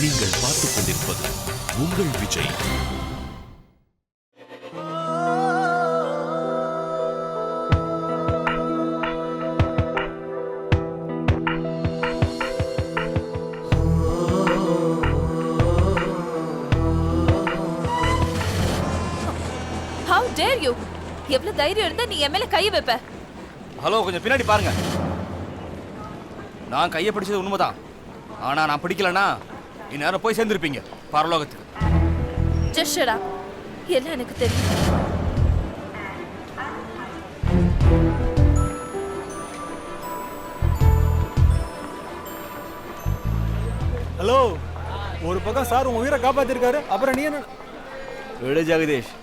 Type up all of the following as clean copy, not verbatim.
நீங்கள் பார்த்துக் கொண்டிருப்பது உங்கள் விஜய். How dare you? எவ்வளவு தைரியம் இருந்தா நீ என் மேல கை வைப்ப? ஹலோ, கொஞ்சம் பின்னாடி பாருங்க. நான் கையை பிடிச்சது உண்மைதான். ஆனா நான் பிடிக்கலனா இந்நேரம் போய் சேர்ந்துருப்பீங்க பரலோகத்துக்கு. Just shut up. எல்லாம் எனக்கு தெரியும். ஹலோ, ஒரு பக்கம் சார் உங்க உயிரை காப்பாத்திருக்காரு, அப்புறம் நீ என்ன? விடு ஜெகதீஷ்,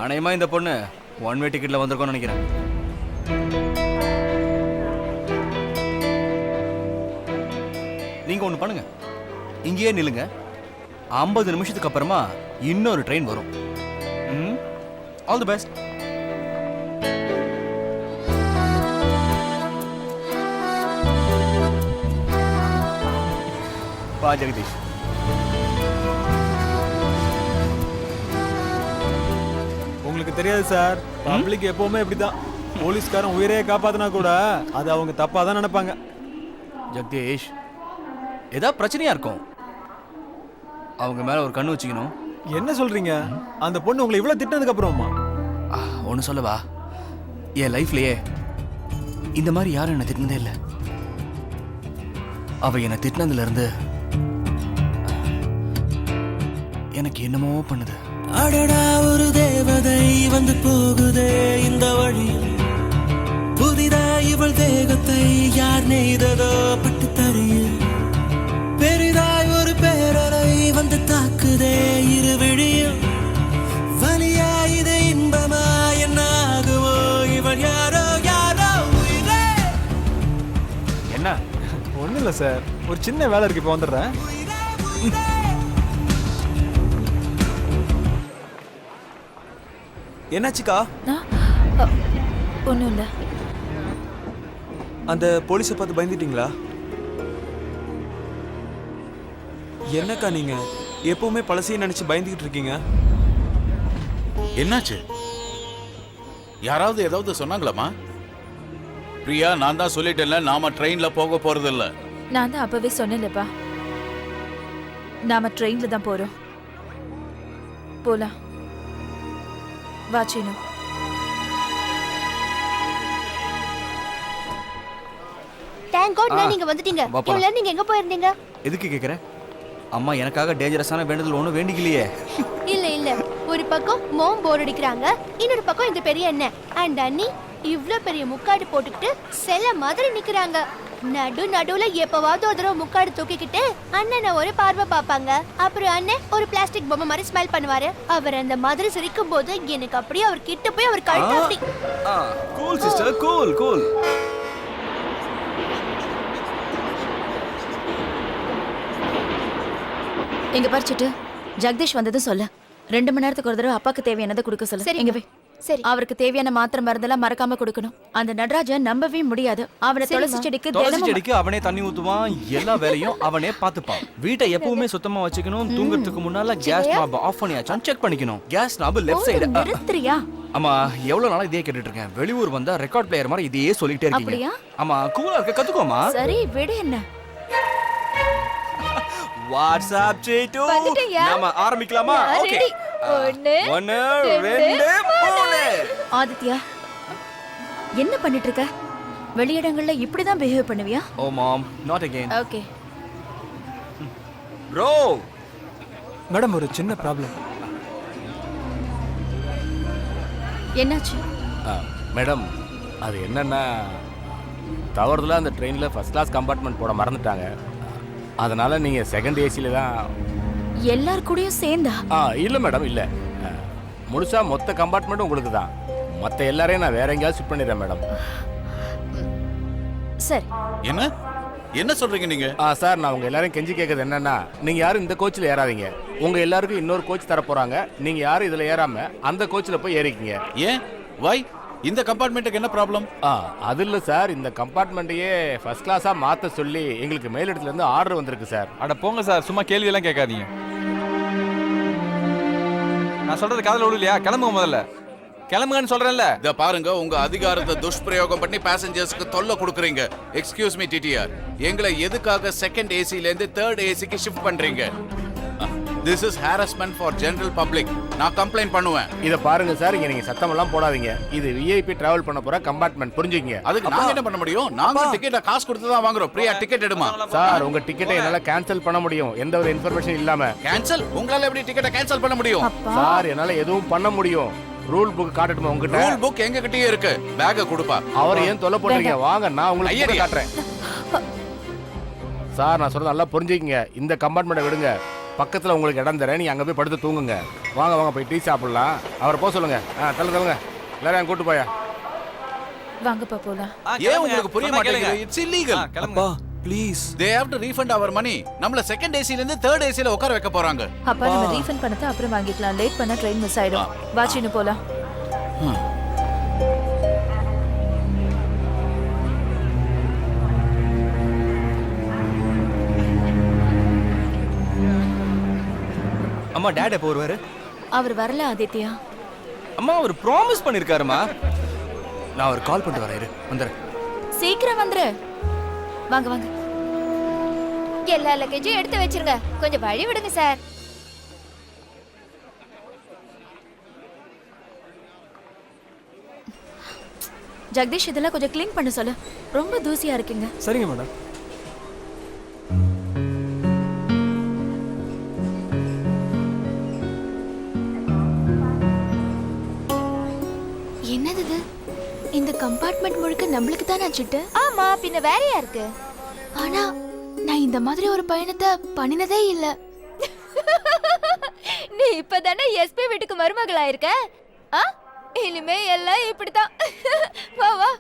ஆணையமா இந்த பொண்ணு ஒன் வே டிக்கெட்ல வந்திருக்கோம்னு நினைக்கிறேன். நீங்க ஒண்ணு பண்ணுங்க, இங்கேயே நில்லுங்க. 50 நிமிஷத்துக்கு அப்புறமா இன்னொரு ட்ரெயின் வரும். All the best. வா ஜெகதீஷ். உங்களுக்கு தெரியாது சார், பப்ளிக் எப்பவுமே இப்படிதான். போலீஸ்காரன் உயிரையே காப்பாத்தினா கூட அது அவங்க தப்பா தான் நினைப்பாங்க. ஜெகதீஷ், ஏதாவது பிரச்சனையா இருக்கும், அவங்க மேல ஒரு கண்ணு வச்சுக்கணும். என்ன சொல்றீங்க? அந்த பொண்ணு உங்களை இவ்வளவு திட்டினதுக்கு அப்புறமா? ஒன்று சொல்லவா, என் லைஃப்லயே இந்த மாதிரி யாரும் என்னை திட்டினதே இல்லை. அவ என்னை திட்டினதுல இருந்து எனக்கு என்னமோ பண்ணுது. அடடா, ஒரு தேவதை வந்து போகுதே இந்த வழியில். புதிதாய் இவள் தேகத்தை யார் நெய்ததோ பட்டு தரையில். பெரிதாய் ஒரு பேரலை வந்து தாக்குதே இரு விழியில். வலியா இது இன்பமா என்ன ஆகுமோ இவள் யாரோ யாரோ உயிரே. என்ன? ஒண்ணும் இல்ல சார், ஒரு சின்ன வேலை இருக்கு, இப்ப வந்துடுறேன். என்னாச்சுக்கா? ஒண்ணும் இல்ல. அந்த போலீஸை பார்த்து பயந்துட்டீங்களா? என்னக்கா நீங்க எப்பவுமே பழசையும் நினைச்சு பயந்துகிட்டு இருக்கீங்க? என்னாச்சு? யாராவது ஏதாவது சொன்னாங்களாமா? பிரியா, நான் தான் சொல்லிட்டேன்ல, நாம ட்ரெயின்ல போக போறது இல்ல. நான் தான் அப்பவே சொன்னேன்லப்பா, நாம ட்ரெயின்ல தான் போறோம். போலாம் வா சீனு. தேங்க் காட் நீங்க வந்துட்டீங்க. இவ்வளவு நீங்க எங்க போயிருந்தீங்க? எதுக்கு கேக்குற? அம்மா எனக்காக டேஞ்சரஸான வேண்டுதல் ஒன்றும் வேண்டிக்கலையே. இல்ல இல்ல, ஒரு பக்கம் மோம் போர் அடிக்கிறாங்க, இன்னொரு பக்கம் இந்த பெரிய அண்ணன் அண்ட் அண்ணி இவ்ளோ பெரிய முக்காடு போட்டுக்கிட்டு செல்ல மாதிரி நிக்கிறாங்க. நடுவுல எப்பவாவது ஒரு தடவை முக்காடு தூக்கிக்கிட்டு அண்ணனை ஒரு பார்வை பார்ப்பாங்க. அப்புறம் அண்ணன் ஒரு பிளாஸ்டிக் பொம்மை மாதிரி ஸ்மைல் பண்ணுவாரு. அவர் அந்த மாதிரி சிரிக்கும் போது எனக்கு அப்படியே அவர் கிட்ட போய் அவர் கழுத்து அப்படி. Cool sister, cool cool. எங்க பறிச்சிட்டு ஜெகதீஷ் வந்ததும் சொல்ல. 2 மணி நேரத்துக்கு ஒரு தடவை அப்பாக்கு தேவையானதை கொடுக்க சொல்ல. சரி எங்க போய் சரி. அவருக்கு தேவையான மாத்திரை மருந்தெல்லாம் மறக்காம கொடுக்கணும். அந்த நடராஜன் நம்பவே முடியாது. அவனை துளசி செடிக்கு அவனே தண்ணி ஊத்துவான், எல்லா வேலையும் அவனே பாத்துப்பான். வீட்டை எப்பவுமே சுத்தமா வச்சுக்கணும். தூங்குறதுக்கு முன்னால கேஸ் நாப் ஆஃப் பண்ணியாச்சான்னு செக் பண்ணிக்கணும். கேஸ் நாப் லெஃப்ட் சைடு. நிறுத்துறியா? ஆமா, எவ்வளவு நாளா இதே கேட்டுட்டு இருக்கேன். வெளியூர் வந்தா ரெக்கார்ட் பிளேயர் மாதிரி இதையே சொல்லிட்டே இருக்கீங்க. அப்படியா? ஆமா, கூலா இருக்க கத்துக்கோமா. சரி விடு. என்ன வாட்ஸ்அப் சேட்டு, நாம ஆரம்பிக்கலாமா? ஓகே, 1 2 3. ஆதித்யா, என்ன பண்ணிட்டு இருக்க? வெளியிடங்கள்ல இப்படிதான் பிஹேவ் பண்ணுவியா? Oh mom, not again. Okay bro. Madam, ஒரு சின்ன ப்ராப்ளம். என்னாச்சு? மேடம், அது என்னன்னா தவறுதலாக அந்த ட்ரெயினில் ஃபர்ஸ்ட் கிளாஸ் கம்பார்ட்மெண்ட் போட மறந்துட்டாங்க. அதனால நீங்கள் செகண்ட் ஏசியில் தான். எல்லார் கூடயும் சேர்ந்தா? இல்லை மேடம், இல்லை. முழுசா மொத்த கம்பார்ட்மெண்ட்டும் உங்களுக்கு தான். மற்ற எல்லாரையும் நான் வேற எங்கேயாவது ஷிஃப்ட் பண்ணிடுறேன் மேடம். சரி. என்ன என்ன சொல்றீங்க நீங்க? சார், நான் உங்க எல்லாரும் கெஞ்சி கேட்கறது என்னன்னா, நீங்க யாரும் இந்த கோச்சில் ஏறாதீங்க. உங்க எல்லாருக்கும் இன்னொரு கோச் தர போறாங்க. நீங்க யாரும் இதுல ஏறாம அந்த கோச்சில் போய் ஏறிக்கிங்க. ஏன்? வை? இந்த கம்பார்ட்மெண்ட்டுக்கு என்ன ப்ராப்ளம்? அது இல்லை சார், இந்த கம்பார்ட்மெண்ட்டையே ஃபர்ஸ்ட் கிளாஸாக மாற்ற சொல்லி எங்களுக்கு மேலிடத்துலேருந்து ஆர்டர் வந்திருக்கு சார். அட போங்க சார், சும்மா கேள்வியெல்லாம் கேட்காதீங்க. நான் சொல்றது காதுல விடலையா? கிளம்புங்க முதல்ல, கிளம்புங்கன்னு சொல்றேன்ல. இத பாருங்க, உங்க அதிகாரத்தை துஷ்பிரயோகம் பண்ணி பேசஞ்சர்ஸ்க்கு தொல்லை கொடுக்குறீங்க. எக்ஸ்கியூஸ் மீ டிடிஆர், எங்களை எதுக்காக செகண்ட் ஏசில இருந்து தேர்ட் ஏசிக்கு ஷிஃப்ட் பண்றீங்க? This is harassment for general public. நான் கம்ப்ளைண்ட் பண்ணுவேன். இதை பாருங்க சார், இங்க நீங்க சத்தமெல்லாம் போடாதீங்க. இது விஐபி டிராவல் பண்ண போற கம்பார்ட்மெண்ட், புரிஞ்சுக்கங்க. அதுக்கு நாங்க என்ன பண்ண முடியும்? நாங்க டிக்கெட்டை காசு கொடுத்து தான் வாங்குறோம். பிரியா டிக்கெட் எடுமா. சார், உங்க டிக்கெட்டை என்னால கேன்சல் பண்ண முடியும், எந்த ஒரு இன்ஃபர்மேஷன் இல்லாம. கேன்சல்? உங்களால எப்படி டிக்கெட்டை கேன்சல் பண்ண முடியும்? சார், என்னால எதுவும் பண்ண முடியும். ரூல் புக் காட்டட்டுமா உங்ககிட்ட? ரூல் புக் எங்க கிட்டயே இருக்கு. பேக்க கொடுப்பா. அவர் ஏன் தொல்லை போடுறீங்க? வாங்க, நான் உங்களுக்கு காட்டுறேன். சார், நான் சொல்றது நல்லா புரிஞ்சுக்கங்க. இந்த கம்பார்ட்மெண்ட்டை விடுங்க, பக்கத்துல உங்களுக்கு இடம் தரேன், நீங்க அங்க போய் படுத்து தூங்குங்க. வாங்க வாங்க, போய் டீ சாப்பிடலாம். அவரை போக சொல்லுங்க. தள்ளுங்க, எல்லாரும் கூட்டு போயா. வாங்கப்பா போலாம். ஏன் உங்களுக்கு புரிய மாட்டேங்குது? It's illegal. அப்பா please, they have to refund our money. நம்மள செகண்ட் ஏசில இருந்து தேர்ட் ஏசில உட்கார வைக்க போறாங்க. அப்பா நம்ம ரீஃபண்ட் பண்ணத அப்புறம் வாங்கிக்கலாம். லேட் பண்ணா ட்ரெயின் மிஸ் ஆயிடும். வாச்சின்னு போலாம். அம்மா, டாட் எப்போ வருவாரு? அவர் வரல ஆதித்யா. அம்மா, அவர் ப்ராமிஸ் பண்ணிருக்காருமா. நான் ஒரு கால் பண்ணிட்டு வரேன், வந்துடுறேன். சீக்கிரம் வந்துரு. வாங்க வாங்க. எல்லா லக்கேஜும் எடுத்து வச்சிருங்க, கொஞ்சம் வழி விடுங்க சார். ஜெகதீஷ், இதெல்லாம் கொஞ்சம் க்ளீன் பண்ண சொல்லு, ரொம்ப தூசியா இருக்கீங்க. சரிங்க மேடம். என்னது இது? இந்த கம்பார்ட்மெண்ட் முழுக்க நம்மளுக்கு தான் ஆச்சுட்டு. ஆமா, பின்ன வேற யாருக்கு? ஆனா நான் இந்த மாதிரி ஒரு பயணத்தை பண்ணினதே இல்ல. நீ இப்பதானே எஸ்பி வீட்டுக்கு மருமகளா இருக்க. இனிமே எல்லாம் இப்படிதான். வா வா.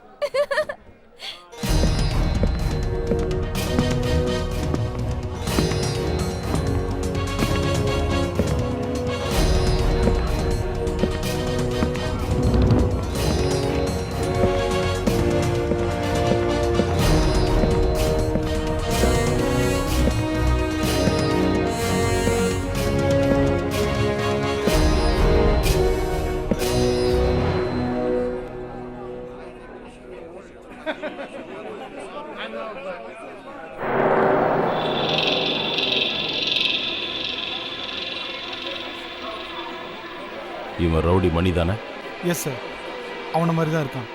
இவன் ரவுடி மணி தானே? எஸ் சார், அவனை மாதிரி தான் இருக்கான்.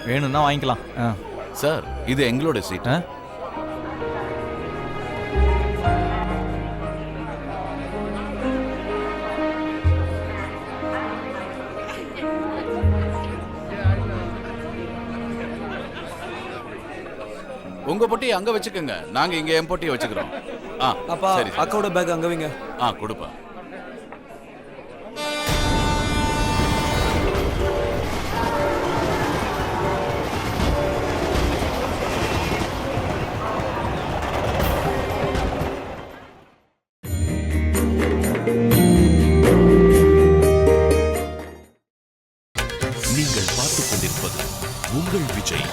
வேணும்னா வாங்கிக்கலாம். சார், இது எங்களோட சீட். உங்க பொட்டி அங்க வச்சுக்கோங்க, நாங்க இங்க என் பொட்டியை வச்சுக்கிறோம். அப்பா, அக்காவோட பேக் அங்க வைங்க. கொடுப்பா. உங்கள் விஜய்.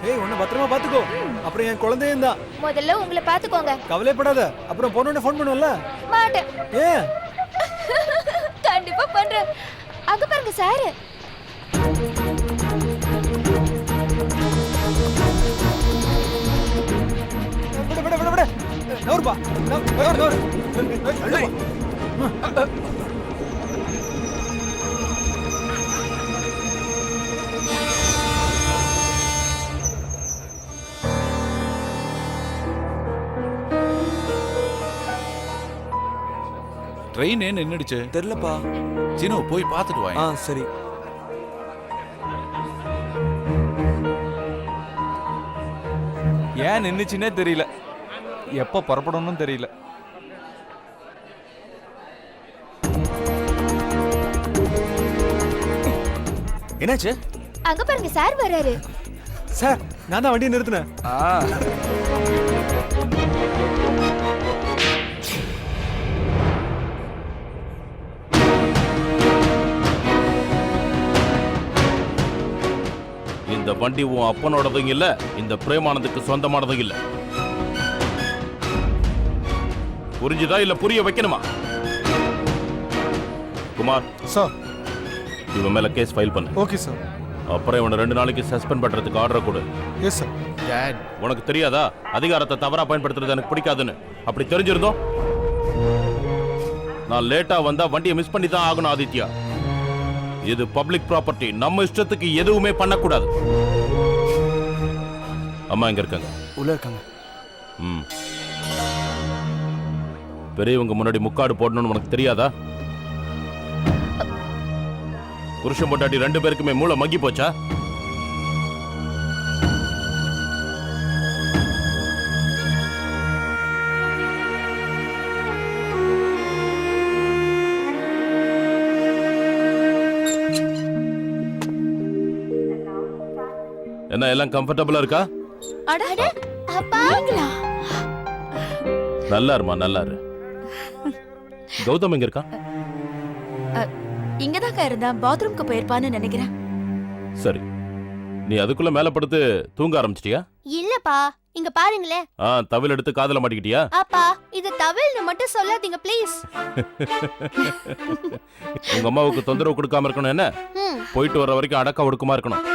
ஏய் உன்னை பத்திரமா பாத்துக்கோ. அப்புறம் என் குழந்தையும் தான். முதல்ல உங்களை பாத்துக்கோங்க. கவலைப்படாத. அப்புறம் போனோடனே ஃபோன் பண்ணுவல. மாட்டேன். ஏன்? கண்டிப்பா பண்றேன். அங்க பாருங்க சார். விட நோர்பா. நோர். ட்ரெயின் ஏன் நின்னுடுச்சு? தெரியலப்பா. சினு போய் பார்த்துட்டு வா. சரி. ஏன் நின்னுச்சுன்னே தெரியல. எப்ப புறப்படணும்னு தெரியல. என்னாச்சு? அங்க பாருங்க சார் வராரு. சார் நான் தான் வண்டியை நிறுத்தினேன். இந்த வண்டி உன் அப்பனோடதும் இல்ல, இந்த பிரேமானந்துக்கு சொந்தமானதும் இல்ல. புரிஞ்சுதா இல்ல புரிய வைக்கணுமா? குமார் சார், இவன் மேல கேஸ் ஃபைல் பண்ணு. Okay sir. அப்புறம் இவனை 2 நாளைக்கு சஸ்பெண்ட் பண்றதுக்கு ஆர்டர் கொடு. Yes sir. டாட், உனக்கு தெரியாதா அதிகாரத்தை தவறா பயன்படுத்துறது எனக்கு பிடிக்காதுன்னு? அப்படி தெரிஞ்சிருந்தோம் நான் லேட்டா வந்தா வண்டியை மிஸ் பண்ணி தான் ஆகணும். ஆதித்யா, இது பப்ளிக் ப்ராப்பர்ட்டி. நம்ம இஷ்டத்துக்கு எதுவுமே பண்ணக்கூடாது. அம்மா எங்க இருக்காங்க? உள்ள இருக்காங்க. பெரியவங்க முன்னாடி முக்காடு போடணும்னு உனக்கு தெரியாதா? புருஷன் பொண்டாட்டி 2 பேருக்குமே மூளை மங்கி போச்சா? என்ன எல்லாம் கம்ஃபர்டபுளா இருக்கா? அட அப்பா. நல்லா இருமா, நல்லா இரு. கௌதம் எங்க இருக்கா? இங்கதாக்கா இருந்தா, பாத்ரூம்க்கு போயிருப்பான்னு நினைக்கிறேன். சரி, நீ அதுக்குள்ள மேல படுத்து தூங்க ஆரம்பிச்சிட்டியா? இல்லப்பா, இங்க பாருங்களே. தவில் எடுத்து காதுல மாட்டிக்கிட்டியா? அப்பா, இது தவில்னு மட்டும் சொல்லாதீங்க ப்ளீஸ். உங்க அம்மாவுக்கு தொந்தரவு கொடுக்காம இருக்கணும். என்ன போயிட்டு வர வரைக்கும் அடக்க ஒடுக்கமா இருக்கணும்.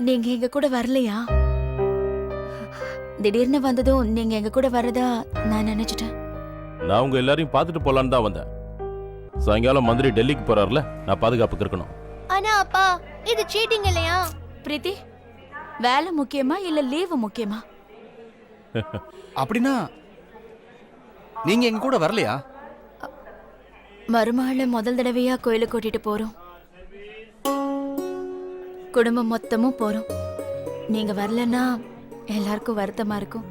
நீங்க எங்க கூட வரலையா? திடீர்னு வந்ததும் நீங்க எங்க கூட வரதா நான் நினைச்சிட்டேன். நான் உங்க எல்லாரையும் பார்த்துட்டு போலான்னு தான் வந்தேன். சாயங்காலம் மந்திரி டெல்லிக்கு போறாருல, நான் பாதுகாப்புக்கு இருக்கணும். ஆனா அப்பா, இது சீட்டிங் இல்லையா? பிரீத்தி, வேலை முக்கியமா இல்ல லீவு முக்கியமா? அப்படின்னா நீங்க எங்க கூட வரலையா? மருமகளை முதல் தடவையா கோயிலுக்கு கூட்டிட்டு போறோம். குடும்பம் மொத்தமும் போறோம். நீங்க வரலன்னா எல்லாருக்கும் வருத்தமா இருக்கும்.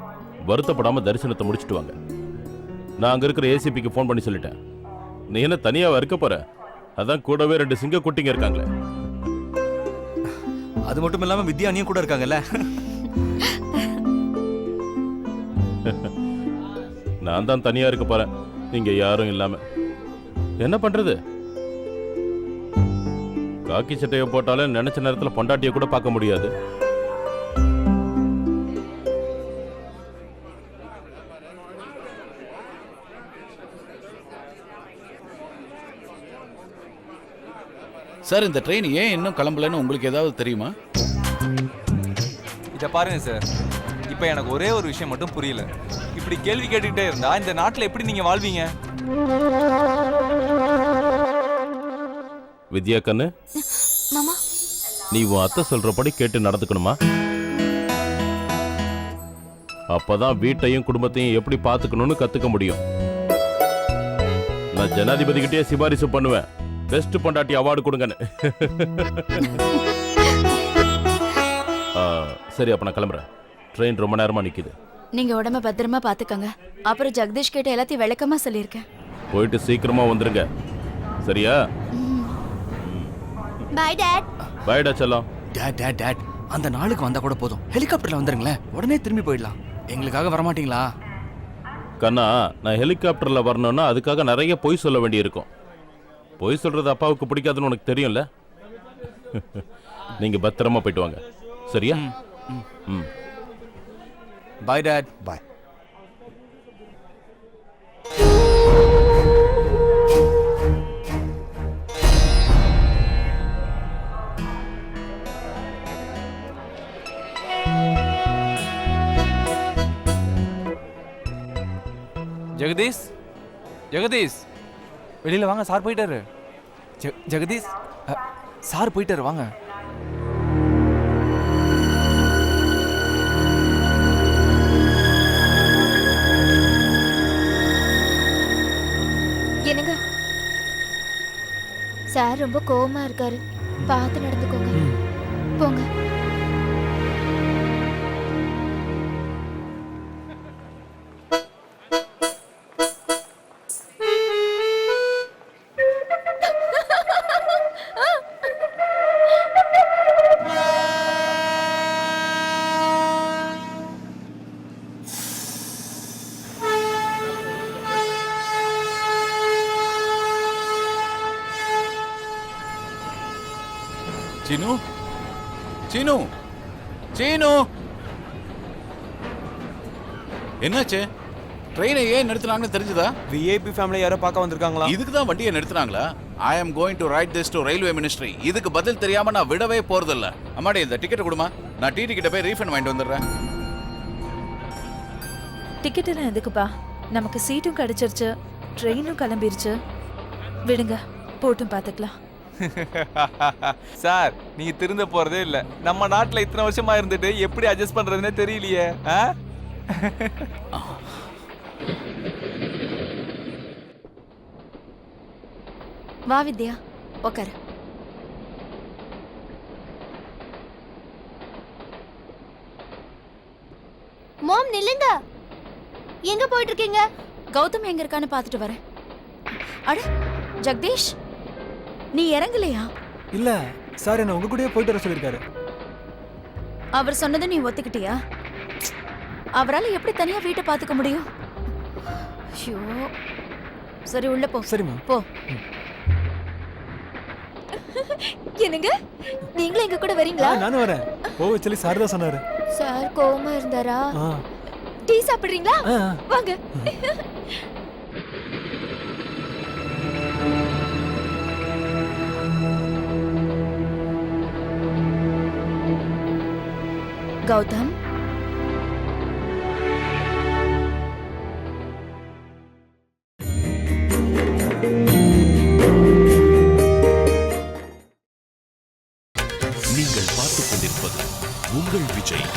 வருத்தப்படாம தரிசனத்தை முடிச்சிட்டு வாங்க. நான் அங்க இருக்கிற ஏசிபிக்கு ஃபோன் பண்ணி சொல்லிட்டேன். நீ என்ன தனியாவா இருக்க போற? அதான் கூடவே 2 சிங்க குட்டிங்க இருக்காங்களே. அது மட்டும் இல்லாம வித்யா அண்ணியும் கூட இருக்காங்கல்ல. நான் தான் தனியா இருக்க போறேன், நீங்க யாரும் இல்லாம. என்ன பண்றது? காக்கி சட்டையை போட்டாலே நினைச்ச நேரத்துல பொண்டாட்டிய கூட பார்க்க முடியாது. சார், இந்த ட்ரெயின் ஏன் இன்னும் கிளம்பலன்னு உங்களுக்கு ஏதாவது தெரியுமா? இத பாருங்க சார், இப்போ எனக்கு ஒரே ஒரு விஷயம் மட்டும் புரியல. இப்படி கேள்வி கேட்டுக்கிட்டே இருந்தா இந்த நாட்டுல எப்படி நீங்க வாழ்வீங்க? வித்யா கண்ணு, மாமா, நீ உன் அத்தை சொல்றபடி கேட்டு நடந்துக்கணுமா? அப்பதான் வீட்டையும் குடும்பத்தையும் எப்படி பாத்துக்கணும்னு கத்துக்க முடியும். நான் ஜனாதிபதி கிட்டே சிபாரிசு பண்ணுவேன், பெஸ்ட் பொண்டாட்டி அவார்டு கொடுங்கன்னு. சரி, அப்ப நான் கிளம்புறேன். ட்ரெயின் ரொம்ப நேரமா நிக்குது. நீங்க உடம்ப பத்திரமா பாத்துக்கங்க. அப்புறம் ஜெகதீஷ் கிட்ட எல்லாத்தையும் விளக்கமா சொல்லியிருக்கேன். போயிட்டு சீக்கிரமா வந்துருங்க, சரியா? By dot. பைடா செல்லம். டாட் டாட் டாட், அந்த நாளுக்கு வந்தா கூட போதும். ஹெலிகாப்டர்ல வந்துருங்களேன், உடனே திரும்பி போயிடலாம். எங்களுக்காக வரமாட்டீங்களா? கண்ணா, நான் ஹெலிகாப்டர்ல வரணும்னா அதுக்காக நிறைய பொய் சொல்ல வேண்டியிருக்கும். பொய் சொல்றது அப்பாவுக்கு பிடிக்காதுன்னு உனக்கு தெரியும்ல. நீங்க பத்திரமா போயிட்டு வாங்க, சரியா? ம். Bye dad. Bye. Jagadish, Jagadish, வெளியில வாங்க, சார் போயிட்டாரு. ஜெகதீஷ், சார் போயிட்டாரு, வாங்க. என்னங்க, சார் ரொம்ப கோவமா இருக்காரு, பார்த்து நடந்துக்கோங்க. போங்க. சீனு, சீனு, சீனு, என்னாச்சு? ட்ரெயினை ஏன் நிறுத்தினாங்கன்னு தெரிஞ்சதா? விஐபி ஃபேமிலி யாரோ பார்க்க வந்திருக்காங்களா? இதுக்கு தான் வண்டியை நிறுத்தினாங்களா? I am going to write this to railway ministry. இதுக்கு பதில் தெரியாம நான் விடவே போறதில்ல. அம்மாடி, இந்த டிக்கெட் கொடுமா, நான் டிடி கிட்ட போய் ரீஃபண்ட் வாங்கிட்டு வந்துடுறேன். டிக்கெட் எல்லாம் எதுக்குப்பா? நமக்கு சீட்டும் கிடைச்சிருச்சு, ட்ரெயினும் கிளம்பிருச்சு. விடுங்க, போட்டும் பார்த்துக்கலாம். சார், நீங்க திருந்த போறதே இல்ல. நம்ம நாட்டுல இத்தனை வருஷமா இருந்துட்டு எப்படி அட்ஜஸ்ட் பண்றதுன்னே தெரியலையே. வா வித்யா, உக்காரு. மாம், நில்லுங்க. எங்க போயிட்டு இருக்கீங்க? கௌதம் எங்க இருக்கான்னு பார்த்துட்டு வரேன். அட ஜெகதீஷ், நீ இறங்கலையா? இல்ல சார், என்ன உங்க கூடயே போயிட்டு வர சொல்லிருக்காரு. அவர் சொன்னதை நீ ஒத்துக்கிட்டியா? அவரால் எப்படி தனியா வீட்டை பார்த்துக்க முடியும்? ஐயோ, சரி உள்ள போ. சரிம்மா, போ. என்னங்க, நீங்களும் எங்க கூட வரீங்களா? நானும் வரேன். போக சொல்லி சார் தான் சொன்னாரு. சார் கோவமா இருந்தாரா? ஆ. டீ சாப்பிடுறீங்களா? வாங்க. கௌதம், நீங்கள் பார்த்துக் கொண்டிருப்பது உங்கள் விஜய்.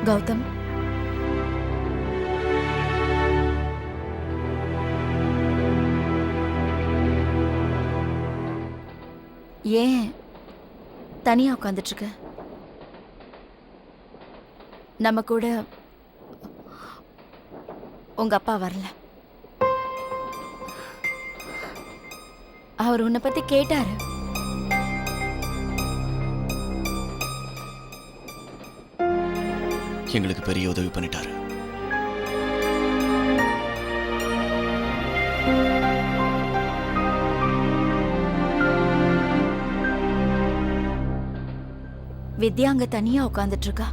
கௌதம், ஏன் தனியா உட்காந்துட்டு இருக்க? நம்ம கூட உங்க அப்பா வரல. அவர் உன்னை பத்தி கேட்டாரு. எங்களுக்கு பெரிய உதவி பண்ணிட்டாரு. வித்யா அங்க தனியா உட்காந்துட்டு இருக்கா.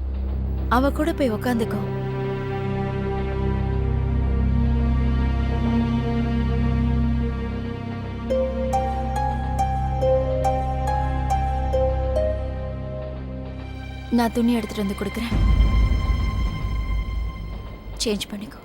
அவ கூட போய் உட்காந்துக்கோ. நான் துணி எடுத்துட்டு வந்து கொடுக்குறேன். சேஞ்ச் பண்ணிக்கோ.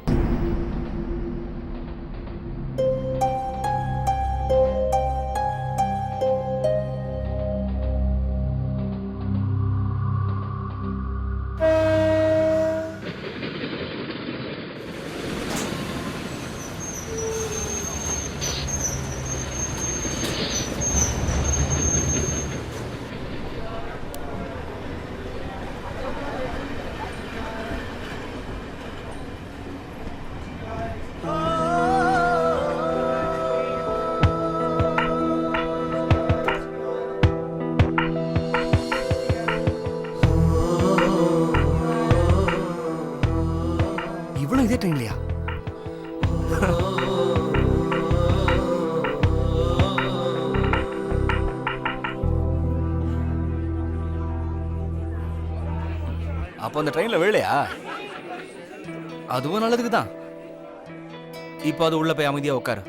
இதே ட்ரெயின்லையா? அப்போ அந்த ட்ரெயின்ல விழலையா? அதுவும் நல்லதுக்கு தான். இப்போ அது உள்ள போய் அமைதியா உட்காரு.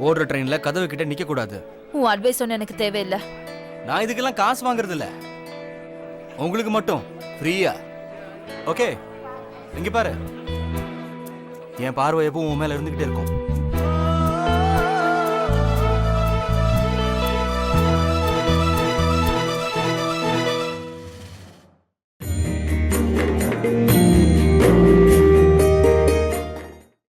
ஓடுற ட்ரெயின்ல கதவு கிட்ட நிக்க கூடாது. உன் அட்வைஸ் ஒன்று எனக்கு தேவையில்லை. நான் இதுக்கெல்லாம் காசு வாங்குறது இல்ல, உங்களுக்கு மட்டும் ஃப்ரீயா. ஓகே, இங்க பாரு, என் பார்வை எப்பவும் உன் மேல இருந்துகிட்டே இருக்கும்.